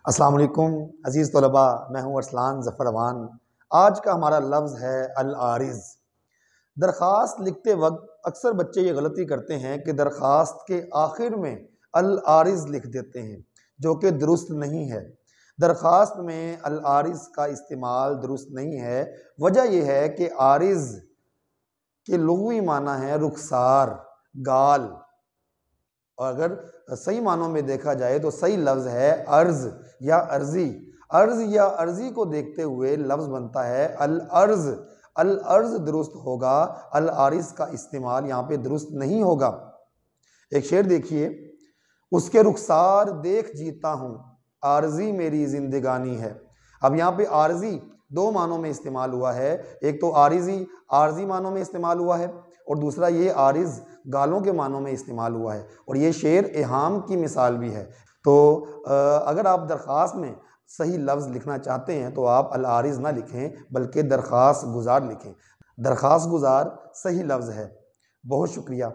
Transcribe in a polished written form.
अस्सलाम वालेकुम अज़ीज़ तलबा, मैं हूँ अरसलान ज़फ़र अवान। आज का हमारा लफ्ज़ है अल-आरिज़। दरख्वास्त लिखते वक्त अक्सर बच्चे ये गलती करते हैं कि दरख्वास्त के आखिर में अल-आरिज़ लिख देते हैं, जो कि दुरुस्त नहीं है। दरख्वास्त में अल-आरिज़ का इस्तेमाल दुरुस्त नहीं है। वजह यह है कि आरिज़ के लुग़वी माना है रुखसार, गाल, और अगर सही मानों में देखा जाए तो सही लफ्ज़ है अर्ज़ या अर्ज़ी। अर्ज़ या अर्ज़ी को देखते हुए लफ्ज़ बनता है अल अर्ज़। अल अर्ज़ दुरुस्त होगा, अल आरिज़ का इस्तेमाल यहाँ पे दुरुस्त नहीं होगा। एक शेर देखिए, उसके रुखसार देख जीता हूँ, आरज़ी मेरी जिंदगानी है। अब यहाँ पे आरज़ी दो मानों में इस्तेमाल हुआ है। एक तो आरिज़ी आरज़ी मानों में इस्तेमाल हुआ है, और दूसरा ये आरिज़ गालों के मानों में इस्तेमाल हुआ है, और ये शेर इहाम की मिसाल भी है। तो अगर आप दरख्वास्त में सही लफ्ज़ लिखना चाहते हैं तो आप अल आरिज़ ना लिखें, बल्कि दरख्वास्त गुज़ार लिखें। दरख्वास्त गुज़ार सही लफ्ज़ है। बहुत शुक्रिया।